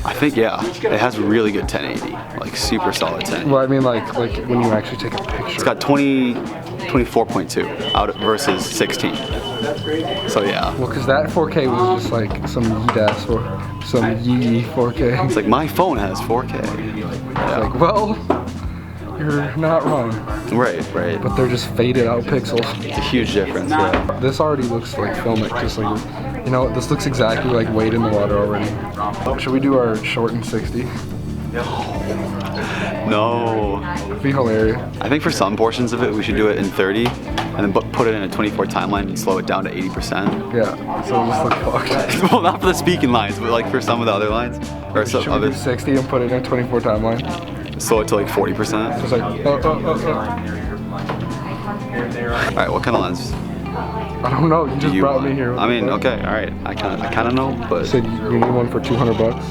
I think, yeah, it has really good 1080, like super solid 1080. Well, I mean, like when you actually take a picture. It's got 24.2 out versus 16. So yeah. Well, because that 4K was just like some yeet-ass or some yee 4K. It's like my phone has 4K. Yeah. Like, well, you're not wrong. Right, right. But they're just faded out pixels. It's a huge difference. Yeah. This already looks like filmic, just like, you know, this looks exactly like Wade in the water already. Should we do our short in 60? No. It'd be hilarious. I think for some portions of it, we should do it in 30, and then put it in a 24 timeline and slow it down to 80%. Yeah, so it'll just look fucked. Well, not for the speaking lines, but like for some of the other lines. Or some should other. we do 60 and put it in a 24 timeline? Slow it to like 40%. Just like, All right, what kind of lens? I don't know. You just brought me here. I mean, okay, all right. I kind of know, but. You said you need one for 200 bucks.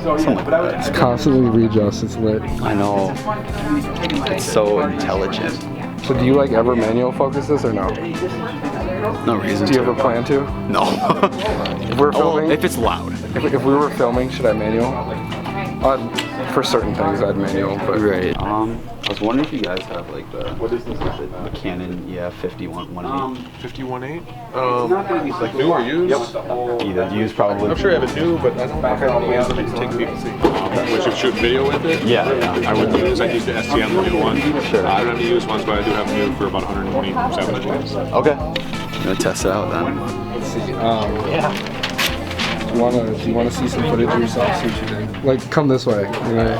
Something like that. It's constantly readjust. It's lit. I know. It's so intelligent. So do you like ever manual focus this or no? No reason. Do you ever plan to? No. If we're filming, if it's loud. If we were filming, should I manual? For certain things, I'd manual. But right. I was wondering if you guys have like the Canon 51.8. 51.8? Like new or used? Yep. Either used probably. I'm sure I have it new, but I don't know if I can use them to take people see. We should shoot video with it? Yeah. I wouldn't use. I use the STM, the new one. Sure. I don't have the used ones, but I do have new for about 127 inches. Okay. I'm gonna test it out then. let's see. Yeah. Do you wanna see some footage of yourself? See what you think. Like, come this way. You know?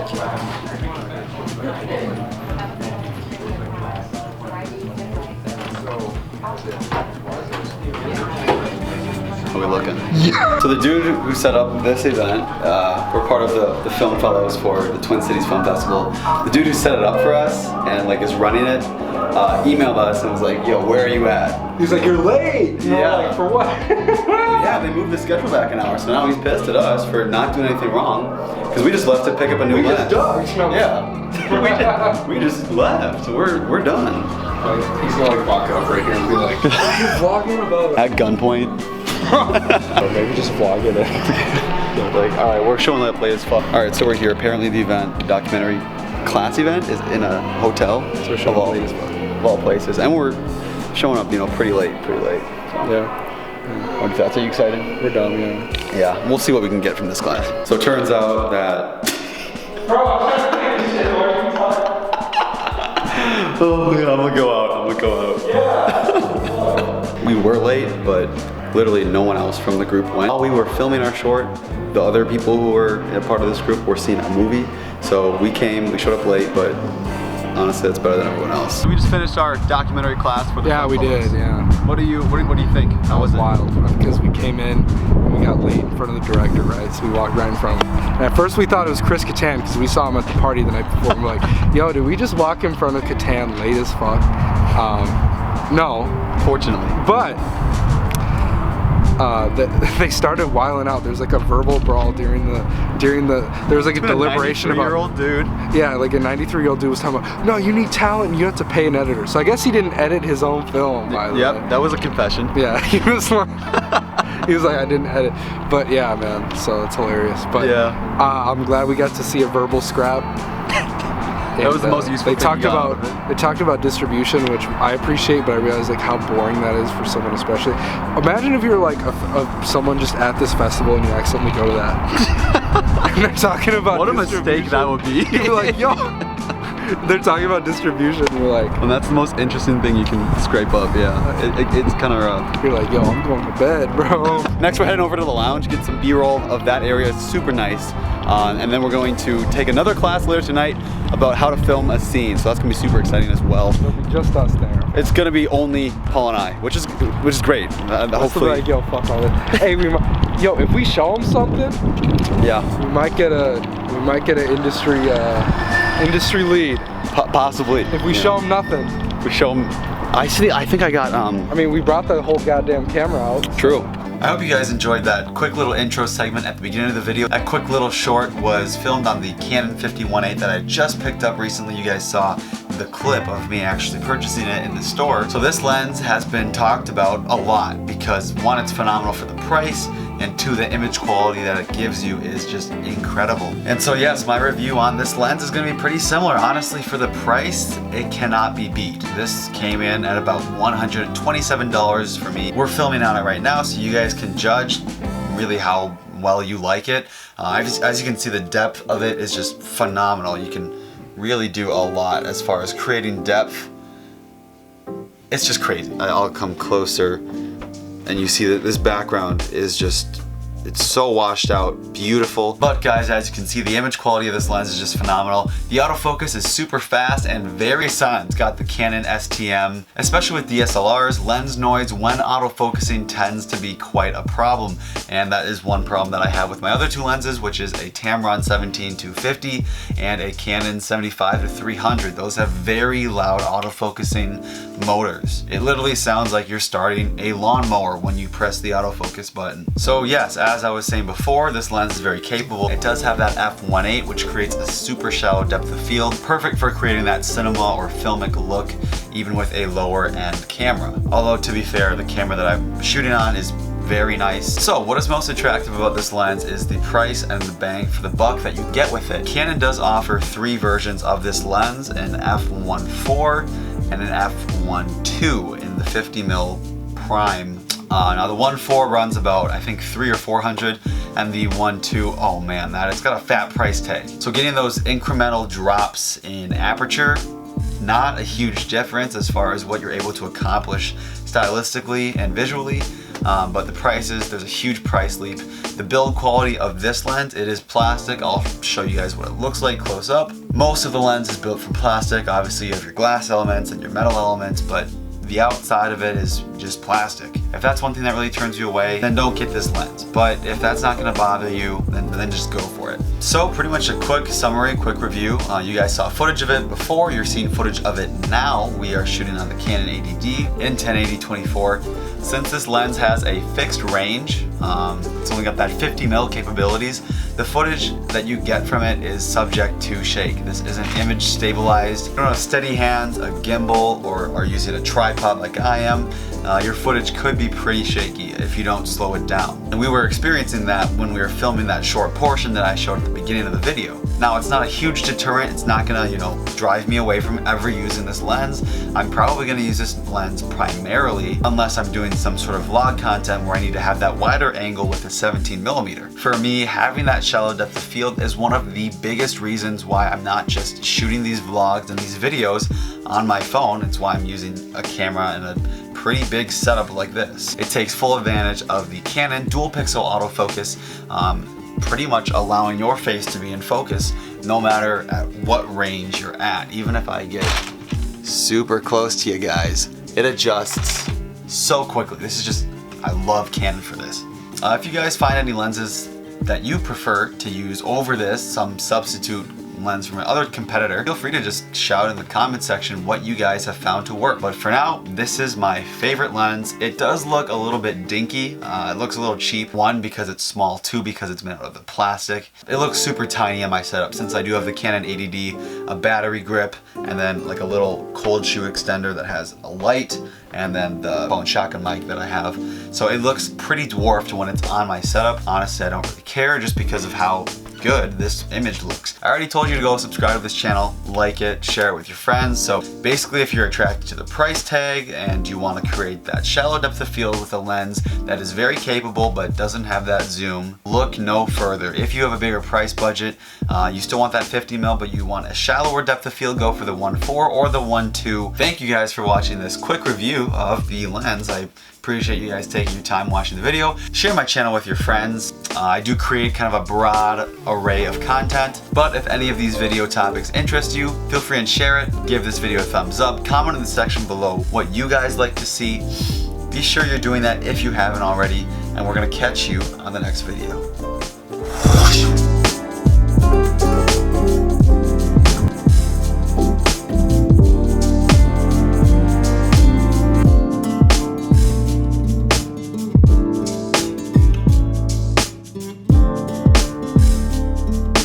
How are we looking? Yeah. So the dude who set up this event, we're part of the Film Fellows for the Twin Cities Film Festival. The dude who set it up for us and like is running it, emailed us and was like, "Yo, where are you at?" He's like, "You're late." Yeah. Like, for what? Yeah, they moved the schedule back an hour, so now he's pissed at us for not doing anything wrong because we just left to pick up a new lens. We just ducked. No. Yeah. we just left. We're done. He's gonna like walk up right here and be like, "What are you vlogging about?" At gunpoint. Or maybe just vlog it. Like, all right, we're showing up late as fuck. All right, so we're here. Apparently, the event, the documentary class event, is in a hotel. So we're showing up late as fuck. Of all places, and we're showing up, you know, pretty late. So. Yeah. What if that's, are you excited? We're done, yeah. Yeah, we'll see what we can get from this class. So it turns out that. Oh man, I'm gonna go out. Yeah. We were late, but literally no one else from the group went. While we were filming our short, the other people who were a part of this group were seeing a movie. So we showed up late, but honestly, it's better than everyone else. We just finished our documentary class for the Yeah, we did, yeah. What do you think? How was it? Wild, because we came in and we got late in front of the director, right? So we walked right in front of him. And at first we thought it was Chris Kattan because we saw him at the party the night before. And we're like, "Yo, did we just walk in front of Kattan late as fuck?" No. Fortunately. But they started wiling out. There's like a verbal brawl during the there was like a deliberation about. 93-year-old dude. Yeah, like a 93-year-old dude was talking about, "No, you need talent and you have to pay an editor." So I guess he didn't edit his own film, by the way. Yep, that was a confession. Yeah, he was like, "I didn't edit." But yeah, man, so it's hilarious. But yeah, I'm glad we got to see a verbal scrap. That was the most useful They thing talked you got about out of they talked about distribution, which I appreciate, but I realize like how boring that is for someone especially. Imagine if you're like someone just at this festival and you accidentally go to that. And they're talking about What a mistake that would be. You'd be like, yo, they're talking about distribution. And you're like, And that's the most interesting thing you can scrape up, yeah. It's kind of rough. you're like, yo, I'm going to bed, bro. Next we're heading over to the lounge, get some B-roll of that area. It's super nice. And then we're going to take another class later tonight about how to film a scene. So that's gonna be super exciting as well. It'll be just us there. It's gonna be only Paul and I, which is great. Hopefully, like, yo, fuck all this. Hey, yo, if we show them something, yeah, we might get an industry lead. Possibly. If we show them nothing. We show them. I think I got. I mean, we brought the whole goddamn camera out. True. I hope you guys enjoyed that quick little intro segment at the beginning of the video. That quick little short was filmed on the Canon 51.8 that I just picked up recently. You guys saw the clip of me actually purchasing it in the store. So this lens has been talked about a lot because one, it's phenomenal for the price, and two, the image quality that it gives you is just incredible. And so yes, my review on this lens is gonna be pretty similar. Honestly, for the price, it cannot be beat. This came in at about $127 for me. We're filming on it right now, so you guys can judge really how well you like it. As you can see, the depth of it is just phenomenal. You can really do a lot as far as creating depth. It's just crazy. I'll come closer and you see that this background is just, it's so washed out, beautiful. But guys, as you can see, the image quality of this lens is just phenomenal. The autofocus is super fast and very silent. It's got the Canon STM. Especially with DSLRs, lens noise when autofocusing tends to be quite a problem. And that is one problem that I have with my other two lenses, which is a Tamron 17-250 and a Canon 75-300. Those have very loud autofocusing motors. It literally sounds like you're starting a lawnmower when you press the autofocus button. So yes, as I was saying before, this lens is very capable. It does have that f1.8, which creates a super shallow depth of field, perfect for creating that cinema or filmic look, even with a lower end camera. Although to be fair, the camera that I'm shooting on is very nice. So what is most attractive about this lens is the price and the bang for the buck that you get with it. Canon does offer 3 versions of this lens, an f1.4 and an f1.2 in the 50mm prime. Now the 1.4 runs about, I think, 300 or 400, and the 1.2, oh man, it's got a fat price tag. So getting those incremental drops in aperture, not a huge difference as far as what you're able to accomplish stylistically and visually, but the prices, there's a huge price leap. The build quality of this lens, it is plastic. I'll show you guys what it looks like close up. Most of the lens is built from plastic. Obviously you have your glass elements and your metal elements, but the outside of it is just plastic. If that's one thing that really turns you away, then don't get this lens. But if that's not gonna bother you, then just go for it. So pretty much a quick summary, quick review. You guys saw footage of it before, you're seeing footage of it now. We are shooting on the Canon 80D in 1080-24. Since this lens has a fixed range, it's only got that 50mm capabilities, the footage that you get from it is subject to shake. This isn't image stabilized. If you don't have steady hands, a gimbal, or are using a tripod like I am, your footage could be pretty shaky if you don't slow it down. And we were experiencing that when we were filming that short portion that I showed at the beginning of the video. Now it's not a huge deterrent, it's not gonna, drive me away from ever using this lens. I'm probably gonna use this lens primarily unless I'm doing some sort of vlog content where I need to have that wider angle with a 17mm. For me, having that shallow depth of field is one of the biggest reasons why I'm not just shooting these vlogs and these videos on my phone. It's why I'm using a camera and a pretty big setup like this. It takes full advantage of the Canon dual pixel autofocus, pretty much allowing your face to be in focus no matter at what range you're at. Even if I get super close to you guys, it adjusts so quickly. This is just, I love Canon for this. If you guys find any lenses that you prefer to use over this, some substitute lens from another competitor, feel free to just shout in the comment section what you guys have found to work. But for now, this is my favorite lens. It does look a little bit dinky. It looks a little cheap. 1, because it's small. 2, because it's made out of the plastic. It looks super tiny on my setup since I do have the Canon 80D, a battery grip, and then like a little cold shoe extender that has a light, and then the phone shotgun mic that I have. So it looks pretty dwarfed when it's on my setup. Honestly, I don't really care just because of how good this image looks. I already told you to go subscribe to this channel, like it, share it with your friends. So basically, if you're attracted to the price tag and you want to create that shallow depth of field with a lens that is very capable but doesn't have that zoom, look no further. If you have a bigger price budget, you still want that 50mm, but you want a shallower depth of field, go for the 1.4 or the 1.2. Thank you guys for watching this quick review of the lens. I appreciate you guys taking your time watching the video. Share my channel with your friends. I do create kind of a broad array of content, but if any of these video topics interest you, feel free and share it. Give this video a thumbs up. Comment in the section below what you guys like to see. Be sure you're doing that if you haven't already, and we're gonna catch you on the next video.